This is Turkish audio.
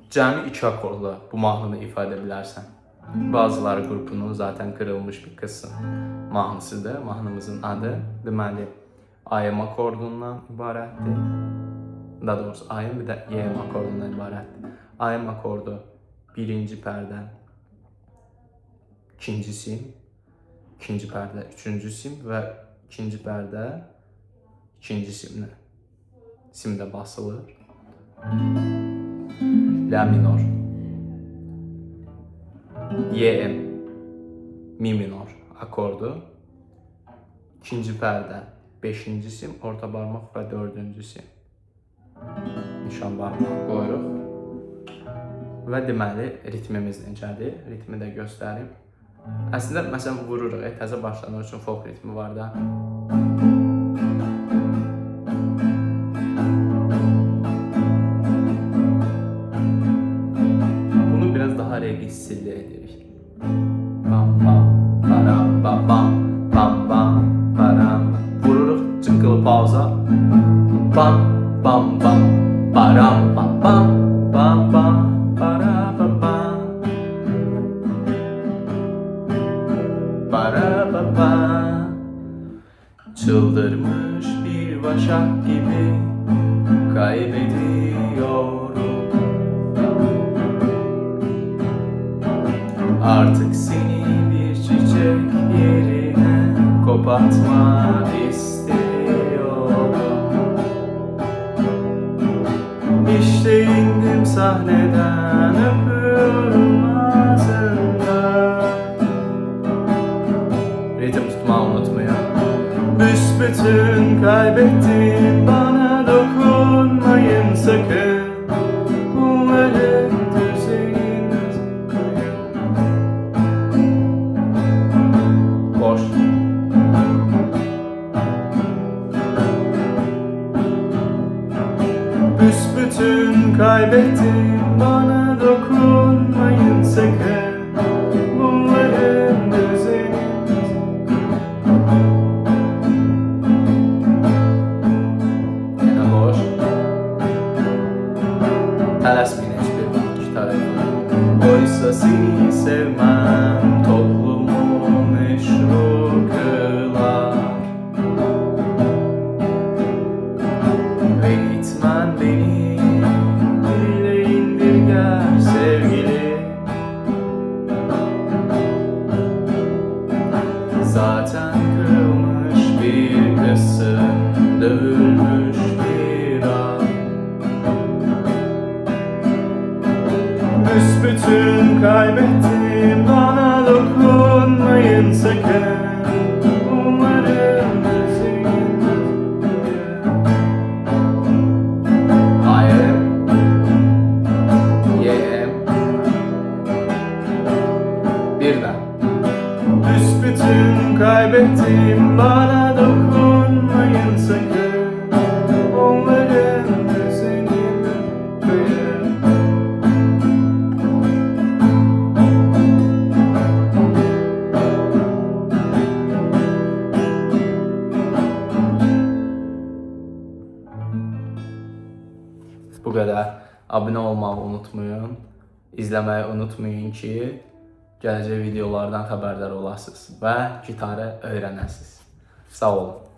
cəmi 2 akordla bu mahnını ifadə edə Bazıları qrupunun zaten kırılmış bir kısım mahnısıdır. Mahnımızın adı deməli AM akordundan ibarətdir. Daha doğrusu AM bir də YM akordundan ibarətdir. AM akordu birinci pərdə, ikinci sim, ikinci pərdə, üçüncü sim və ikinci pərdə, ikinci simdə basılır. La minor, YM, Mi minor akordu. İkinci pərdə, beşinci sim, orta barmaq və dördüncü sim. Nişan barmağı qoyuruq. Və deməli ritmimiz necədir? Ritmi də göstərim. Əslində məsələn vururuq. Təzə başlamaq üçün folk ritmi var da. Bunu biraz daha regissilli edirik. Bam bam baram bam bam bam bam baram. Vururuq çıqqılı pauza. Bam bam bam baram bam bam bam bam para bam bam para bam bam. Çıldırmış bir başak gibi kaybediyorum. Artık seni bir çiçek yerine kopartmak istiyorum. İşte indim sahneden, öpüyorum ağzından. Ritim tutmayı unutmayın. Büsbütün kaybettim, bana dokunmayın sakın. Bunların düzeniniz boş. Büsbütün kaybettim, bana dokunmayın sakın. Bunların düzeniniz yine boş. Tələsməyin heç bir vaxt gitar yapın. Oysa seni sevmem toplumu meşru kılar. Ve gitmen beni bile indirger sevgili. Zaten kırılmış bir kısım, dövülmüş bir an. Büsbütün kaybettim, bana dokunmayın sakın. Umarım düzeniniz birden. Büsbütün kaybettim, bana dokunmayın sakın. Onların düzenini koyun. Bu kadar. Abone olmayı unutmayın. İzləməyi unutmayın ki, gələcək videolardan xəbərdar olasınız və gitarı öyrənəsiniz. Sağ olun.